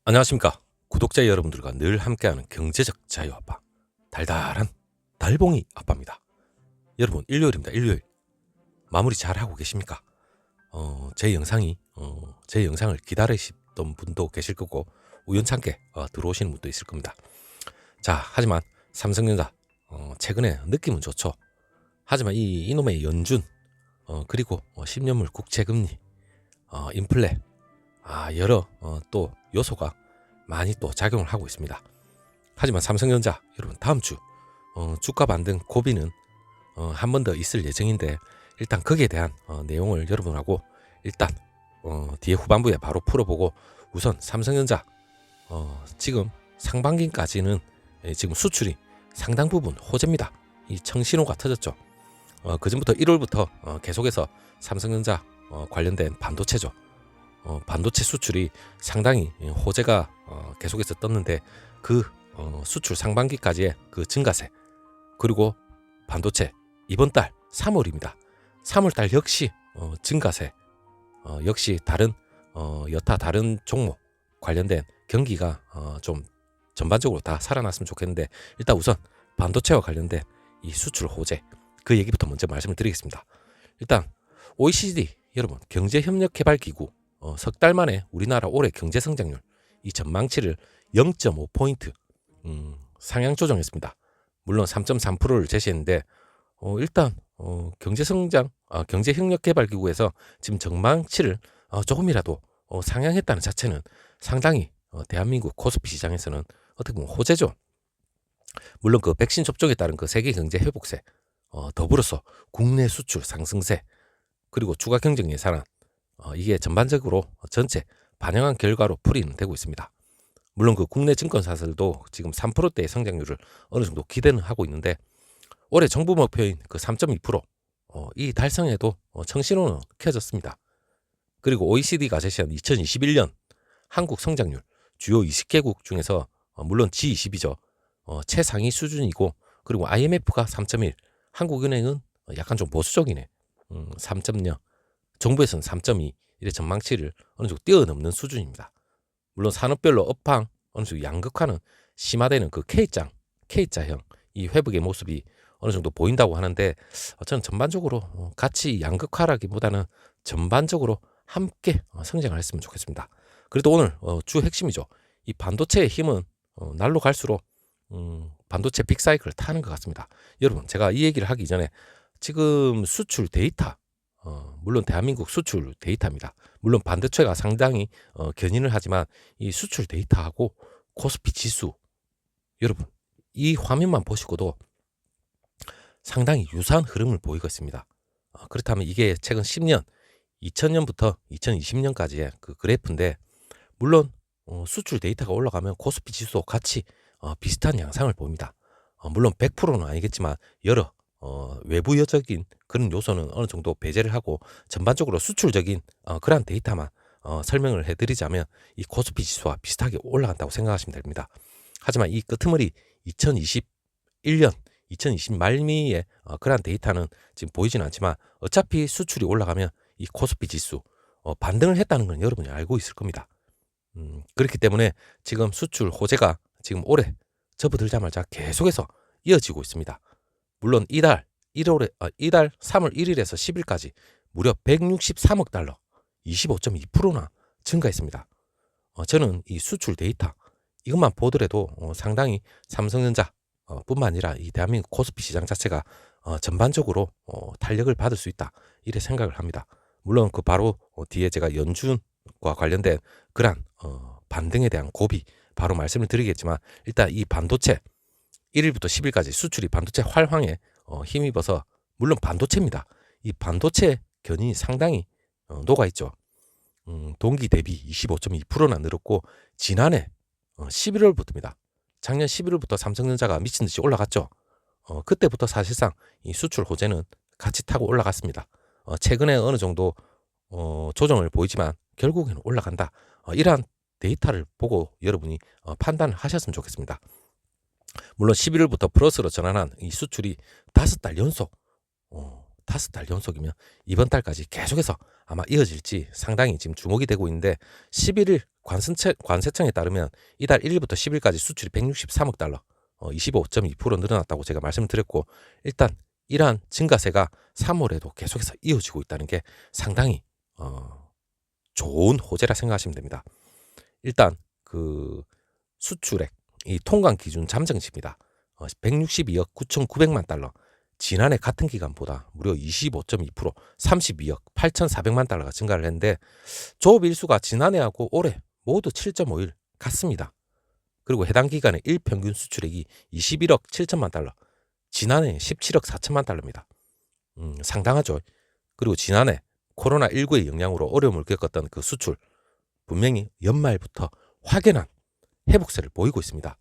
안녕하십니까. 구독자 여러분들과 늘 함께하는 경제적 자유아빠 달달한 달봉이 아빠입니다. 여러분 일요일입니다. 일요일 마무리 잘하고 계십니까? 제 영상을 기다리시던 분도 계실 거고 우연찮게 들어오시는 분도 있을 겁니다. 자, 하지만 삼성전자 최근에 느낌은 좋죠. 하지만 이놈의 연준 그리고 10년물 국채금리 인플레 여러 또 요소가 많이 또 작용을 하고 있습니다. 하지만 삼성전자 여러분 다음 주 주가 반등 고비는 한 번 더 있을 예정인데 일단 거기에 대한 내용을 여러분하고 일단 뒤에 후반부에 바로 풀어보고 우선 삼성전자 지금 상반기까지는 지금 수출이 상당 부분 호재입니다. 이 청신호가 터졌죠. 그전부터 1월부터 계속해서 삼성전자 관련된 반도체죠. 반도체 수출이 상당히 호재가 계속해서 떴는데 그 수출 상반기까지의 그 증가세 그리고 반도체 이번 달 3월입니다. 3월달 역시 증가세 역시 다른 여타 다른 종목 관련된 경기가 좀 전반적으로 다 살아났으면 좋겠는데 일단 우선 반도체와 관련된 이 수출 호재 그 얘기부터 먼저 말씀을 드리겠습니다. 일단 OECD 여러분 경제협력개발기구 석 달 만에 우리나라 올해 경제성장률 이 전망치를 0.5포인트 상향 조정했습니다. 물론 3.3%를 제시했는데 일단 경제협력개발기구에서 지금 전망치를 조금이라도 상향했다는 자체는 상당히 대한민국 코스피 시장에서는 어떻게 보면 호재죠. 물론 그 백신 접종에 따른 그 세계 경제 회복세 더불어서 국내 수출 상승세 그리고 추가 경쟁 예산안 이게 전반적으로 전체 반영한 결과로 풀이는 되고 있습니다. 물론 그 국내 증권사들도 지금 3%대의 성장률을 어느 정도 기대는 하고 있는데 올해 정부 목표인 그 3.2% 이 달성에도 청신호는 켜졌습니다. 그리고 OECD가 제시한 2021년 한국 성장률 주요 20개국 중에서 물론 G20이죠. 최상위 수준이고 그리고 IMF가 3.1 한국은행은 약간 좀 보수적이네. 3.0 정부에서는 3.2 이래 전망치를 어느 정도 뛰어넘는 수준입니다. 물론 산업별로 업황 어느 정도 양극화는 심화되는 그 K자형 이 회복의 모습이 어느 정도 보인다고 하는데 저는 전반적으로 같이 양극화라기보다는 전반적으로 함께 성장을 했으면 좋겠습니다. 그래도 오늘 주 핵심이죠. 이 반도체의 힘은 날로 갈수록 반도체 빅사이클을 타는 것 같습니다. 여러분 제가 이 얘기를 하기 전에 지금 수출 데이터 물론 대한민국 수출 데이터입니다. 물론 반도체가 상당히 견인을 하지만 이 수출 데이터하고 코스피 지수 여러분 이 화면만 보시고도 상당히 유사한 흐름을 보이고 있습니다. 그렇다면 이게 최근 10년 2000년부터 2020년까지의 그 그래프인데 물론 수출 데이터가 올라가면 코스피 지수도 같이 비슷한 양상을 보입니다. 물론 100%는 아니겠지만 여러 외부적인 그런 요소는 어느 정도 배제를 하고 전반적으로 수출적인 그러한 데이터만 설명을 해드리자면 이 코스피 지수와 비슷하게 올라간다고 생각하시면 됩니다. 하지만 이 끄트머리 2021년 2020 말미에 그러한 데이터는 지금 보이지는 않지만 어차피 수출이 올라가면 이 코스피 지수 반등을 했다는 건 여러분이 알고 있을 겁니다. 그렇기 때문에 지금 수출 호재가 지금 올해 접어들자마자 계속해서 이어지고 있습니다. 물론 이달 3월 1일에서 10일까지 무려 163억 달러 25.2%나 증가했습니다. 저는 이 수출 데이터 이것만 보더라도 상당히 삼성전자 뿐만 아니라 이 대한민국 코스피 시장 자체가 전반적으로 탄력을 받을 수 있다 이래 생각을 합니다. 물론 그 바로 뒤에 제가 연준과 관련된 그러한 반등에 대한 고비 바로 말씀을 드리겠지만 일단 이 반도체 1일부터 10일까지 수출이 반도체 활황에 힘입어서 물론 반도체입니다. 이 반도체 견인이 상당히 녹아있죠. 동기 대비 25.2%나 늘었고 지난해 11월부터입니다. 작년 11월부터 삼성전자가 미친 듯이 올라갔죠. 그때부터 사실상 이 수출 호재는 같이 타고 올라갔습니다. 최근에 어느 정도 조정을 보이지만 결국에는 올라간다. 이러한 데이터를 보고 여러분이 판단을 하셨으면 좋겠습니다. 물론 11월부터 플러스로 전환한 이 수출이 5달 연속이면 이번 달까지 계속해서 아마 이어질지 상당히 지금 주목이 되고 있는데 11일 관세청에 따르면 이달 1일부터 10일까지 수출이 163억 달러, 25.2% 늘어났다고 제가 말씀을 드렸고 일단 이러한 증가세가 3월에도 계속해서 이어지고 있다는 게 상당히 좋은 호재라 생각하시면 됩니다. 일단 그 수출액 이 통관 기준 잠정치입니다. 162억 9,900만 달러. 지난해 같은 기간보다 무려 25.2% 32억 8,400만 달러가 증가를 했는데 조업 일수가 지난해하고 올해 모두 7.5일 같습니다. 그리고 해당 기간의 일평균 수출액이 21억 7천만 달러. 지난해 17억 4천만 달러입니다. 상당하죠. 그리고 지난해 코로나19의 영향으로 어려움을 겪었던 그 수출 분명히 연말부터 확연한 회복세를 보이고 있습니다.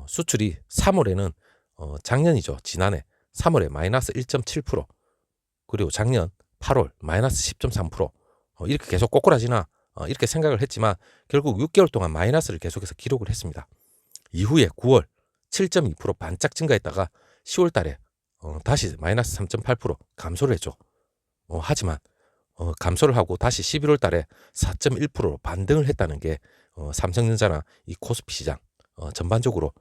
수출이 3월에는 작년이죠. 지난해 3월에 마이너스 1.7% 그리고 작년 8월 마이너스 10.3% 이렇게 계속 꼬꾸라지나 이렇게 생각을 했지만 결국 6개월 동안 마이너스를 계속해서 기록을 했습니다. 이후에 9월 7.2% 반짝 증가했다가 10월 달에 다시 마이너스 3.8% 감소를 했죠. 하지만 감소를 하고 다시 11월 달에 4.1%로 반등을 했다는 게 삼성전자나 이 코스피 시장 전반적으로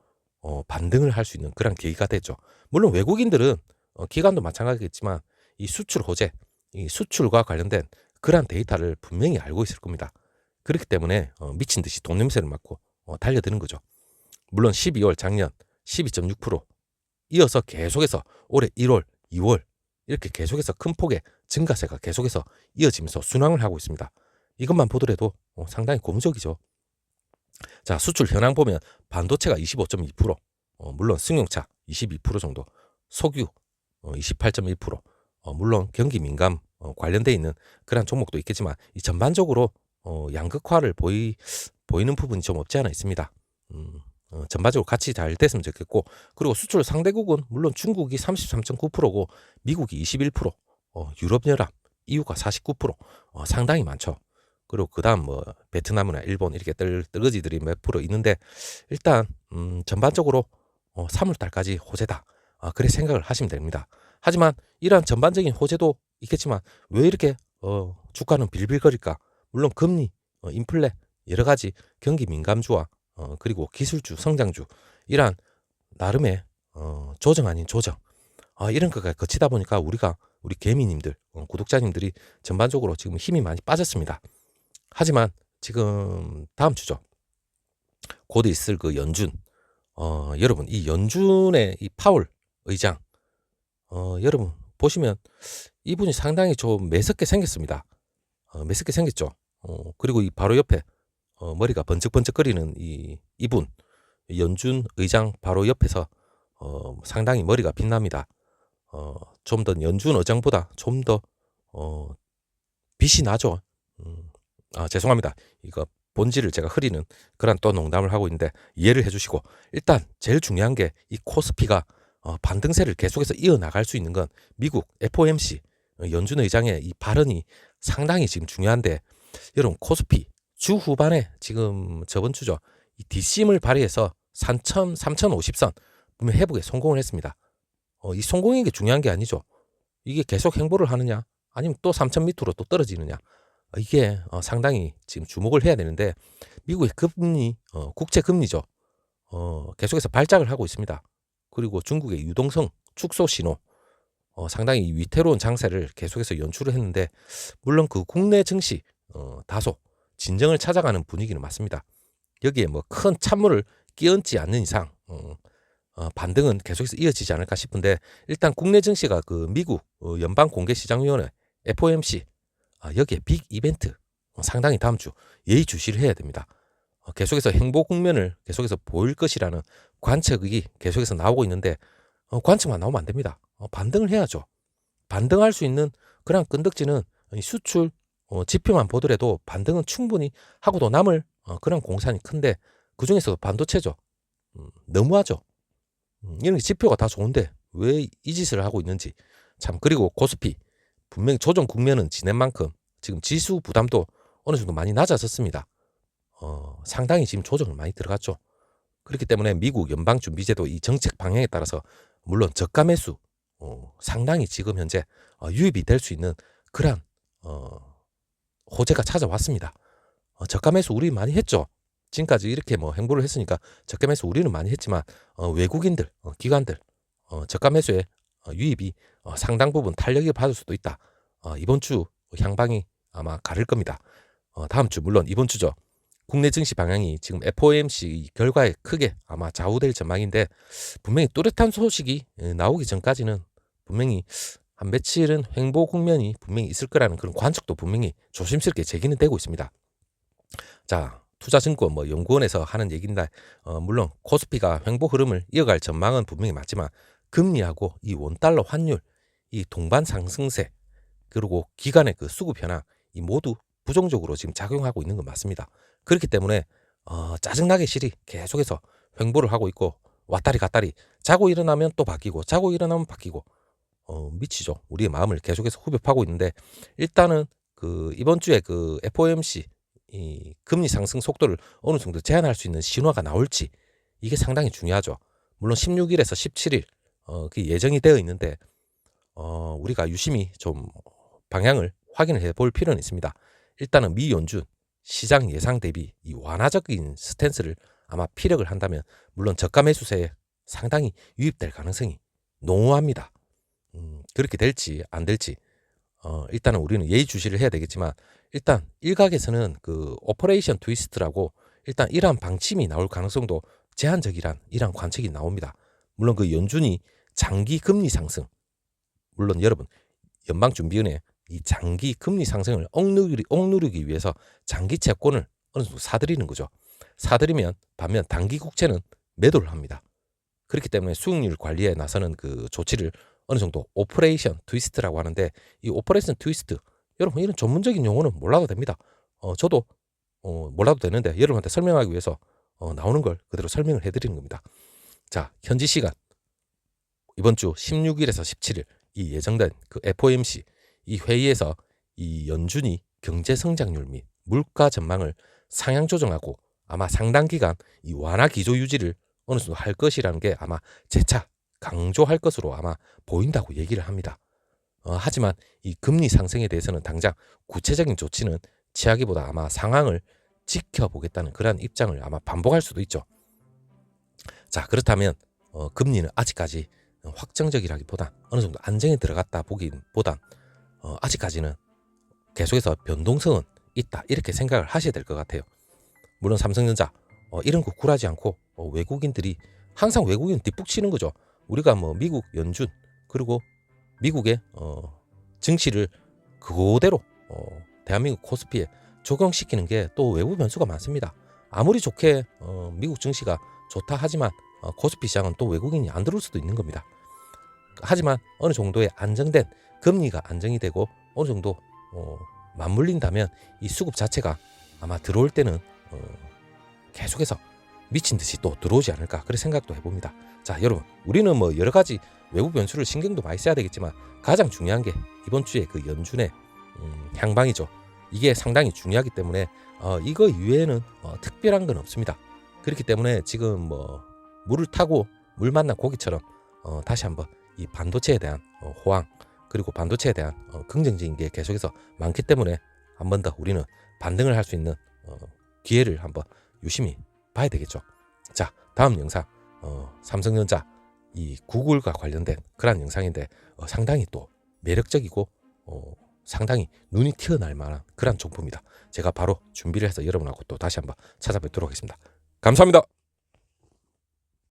반등을 할 수 있는 그런 계기가 됐죠. 물론 외국인들은 기관도 마찬가지겠지만 이 수출 호재, 이 수출과 관련된 그러한 데이터를 분명히 알고 있을 겁니다. 그렇기 때문에 미친 듯이 돈 냄새를 맡고 달려드는 거죠. 물론 12월 작년 12.6% 이어서 계속해서 올해 1월, 2월 이렇게 계속해서 큰 폭의 증가세가 계속해서 이어지면서 순항을 하고 있습니다. 이것만 보더라도 상당히 고무적이죠. 자, 수출 현황 보면 반도체가 25.2%, 물론 승용차 22% 정도, 석유 28.1%, 물론 경기 민감 관련돼 있는 그런 종목도 있겠지만 이 전반적으로 양극화를 보이는 부분이 좀 없지 않아 있습니다. 전반적으로 같이 잘 됐으면 좋겠고 그리고 수출 상대국은 물론 중국이 33.9%고 미국이 21%, 유럽연합, EU가 49%, 상당히 많죠. 그리고 그다음 뭐 베트남이나 일본 이렇게 떨거지들이 몇 프로 있는데 일단 전반적으로 3월 달까지 호재다. 그래 생각을 하시면 됩니다. 하지만 이러한 전반적인 호재도 있겠지만 왜 이렇게 주가는 빌빌거릴까? 물론 금리, 인플레 여러 가지 경기 민감주와 그리고 기술주, 성장주 이러한 나름의 조정 아닌 조정 이런 거가 거치다 보니까 우리 개미님들, 구독자님들이 전반적으로 지금 힘이 많이 빠졌습니다. 하지만 지금 다음 주죠. 곧 있을 그 연준, 여러분 이 연준의 이 파월 의장, 여러분 보시면 이분이 상당히 좀 매섭게 생겼습니다. 매섭게 생겼죠. 그리고 이 바로 옆에 머리가 번쩍번쩍거리는 이분 연준 의장 바로 옆에서 상당히 머리가 빛납니다. 좀 더 연준 의장보다 좀 더 빛이 나죠. 죄송합니다. 이거 본질을 제가 흐리는 그런 또 농담을 하고 있는데 이해를 해주시고 일단 제일 중요한 게 이 코스피가 반등세를 계속해서 이어나갈 수 있는 건 미국 FOMC 연준 의장의 이 발언이 상당히 지금 중요한데 여러분 코스피 주 후반에 지금 저번 주죠. 이 뒷심을 발휘해서 3,050선 분명 회복에 성공을 했습니다. 이 성공인 게 중요한 게 아니죠. 이게 계속 행보를 하느냐 아니면 또 3,000 밑으로 또 떨어지느냐 이게 상당히 지금 주목을 해야 되는데 미국의 금리 국채 금리죠. 계속해서 발작을 하고 있습니다. 그리고 중국의 유동성 축소 신호 상당히 위태로운 장세를 계속해서 연출을 했는데 물론 그 국내 증시 다소 진정을 찾아가는 분위기는 맞습니다. 여기에 뭐 큰 찬물을 끼얹지 않는 이상 반등은 계속해서 이어지지 않을까 싶은데 일단 국내 증시가 그 미국 연방공개시장위원회 FOMC 여기에 빅 이벤트 상당히 다음 주 예의주시를 해야 됩니다. 계속해서 행보 국면을 계속해서 보일 것이라는 관측이 계속해서 나오고 있는데 관측만 나오면 안 됩니다. 반등을 해야죠. 반등할 수 있는 그런 끈덕지는 수출 지표만 보더라도 반등은 충분히 하고도 남을 그런 공산이 큰데 그중에서도 반도체죠. 너무하죠. 이런 게 지표가 다 좋은데 왜 이 짓을 하고 있는지 참. 그리고 코스피 분명히 조정 국면은 지낸 만큼 지금 지수 부담도 어느 정도 많이 낮아졌습니다. 상당히 지금 조정을 많이 들어갔죠. 그렇기 때문에 미국 연방준비제도 이 정책 방향에 따라서 물론 저가 매수 상당히 지금 현재 유입이 될 수 있는 그러한 호재가 찾아왔습니다. 저가 매수 우리 많이 했죠. 지금까지 이렇게 뭐 행보를 했으니까 저가 매수 우리는 많이 했지만 외국인들, 기관들 저가 매수에 유입이 상당 부분 탄력을 받을 수도 있다. 이번 주 향방이 아마 가를 겁니다. 다음 주 물론 이번 주죠. 국내 증시 방향이 지금 FOMC 결과에 크게 아마 좌우될 전망인데 분명히 뚜렷한 소식이 나오기 전까지는 분명히 한 며칠은 횡보 국면이 분명히 있을 거라는 그런 관측도 분명히 조심스럽게 제기는 되고 있습니다. 자, 투자증권 뭐 연구원에서 하는 얘기인데 물론 코스피가 횡보 흐름을 이어갈 전망은 분명히 맞지만 금리하고 이 원달러 환율, 이 동반 상승세 그리고 기간의 그 수급 현황 이 모두 부정적으로 지금 작용하고 있는 건 맞습니다. 그렇기 때문에 짜증나게 실이 계속해서 횡보를 하고 있고 왔다리 갔다리 자고 일어나면 또 바뀌고 자고 일어나면 바뀌고 미치죠. 우리의 마음을 계속해서 후벼파고 있는데 일단은 그 이번 주에 그 FOMC 이 금리 상승 속도를 어느 정도 제한할 수 있는 신호가 나올지 이게 상당히 중요하죠. 물론 16일에서 17일 그 예정이 되어 있는데 우리가 유심히 좀 방향을 확인을 해볼 필요는 있습니다. 일단은 미 연준 시장 예상 대비 이 완화적인 스탠스를 아마 피력을 한다면 물론 저가 매수세에 상당히 유입될 가능성이 농후합니다. 그렇게 될지 안 될지 일단은 우리는 예의주시를 해야 되겠지만 일단 일각에서는 그 오퍼레이션 트위스트라고 일단 이러한 방침이 나올 가능성도 제한적이란 이러한 관측이 나옵니다. 물론 그 연준이 장기 금리 상승 물론 여러분 연방준비은행 이 장기 금리 상승을 억누르기 위해서 장기 채권을 어느 정도 사들이는 거죠. 사들이면 반면 단기 국채는 매도를 합니다. 그렇기 때문에 수익률 관리에 나서는 그 조치를 어느 정도 오퍼레이션 트위스트라고 하는데 이 오퍼레이션 트위스트 여러분 이런 전문적인 용어는 몰라도 됩니다. 저도 몰라도 되는데 여러분한테 설명하기 위해서 나오는 걸 그대로 설명을 해드리는 겁니다. 자, 현지 시간 이번 주 16일에서 17일 이 예정된 그 FOMC 이 회의에서 이 연준이 경제 성장률 및 물가 전망을 상향 조정하고 아마 상당 기간 이 완화 기조 유지를 어느 정도 할 것이라는 게 아마 재차 강조할 것으로 아마 보인다고 얘기를 합니다. 하지만 이 금리 상승에 대해서는 당장 구체적인 조치는 취하기보다 아마 상황을 지켜보겠다는 그러한 입장을 아마 반복할 수도 있죠. 자, 그렇다면 금리는 아직까지 확정적이라기보다 어느 정도 안정에 들어갔다 보기보단 아직까지는 계속해서 변동성은 있다 이렇게 생각을 하셔야 될 것 같아요. 물론 삼성전자 이런 거 굴하지 않고 외국인들이 항상 외국인 뒷북 치는 거죠. 우리가 뭐 미국 연준 그리고 미국의 증시를 그대로 대한민국 코스피에 적용시키는 게 또 외부 변수가 많습니다. 아무리 좋게 미국 증시가 좋다 하지만 코스피 시장은 또 외국인이 안 들어올 수도 있는 겁니다. 하지만 어느 정도의 안정된 금리가 안정이 되고 어느 정도 맞물린다면 이 수급 자체가 아마 들어올 때는 계속해서 미친 듯이 또 들어오지 않을까 그런 생각도 해봅니다. 자, 여러분 우리는 뭐 여러 가지 외부 변수를 신경도 많이 써야 되겠지만 가장 중요한 게 이번 주에 그 연준의 향방이죠. 이게 상당히 중요하기 때문에 이거 이외에는 특별한 건 없습니다. 그렇기 때문에 지금 뭐 물을 타고 물 만난 고기처럼 다시 한번 이 반도체에 대한 호황 그리고 반도체에 대한 긍정적인 게 계속해서 많기 때문에 한 번 더 우리는 반등을 할 수 있는 기회를 한번 유심히 봐야 되겠죠. 자, 다음 영상 삼성전자 이 구글과 관련된 그런 영상인데 상당히 또 매력적이고 상당히 눈이 튀어날 만한 그런 정보입니다. 제가 바로 준비를 해서 여러분하고 또 다시 한번 찾아뵙도록 하겠습니다. 감사합니다.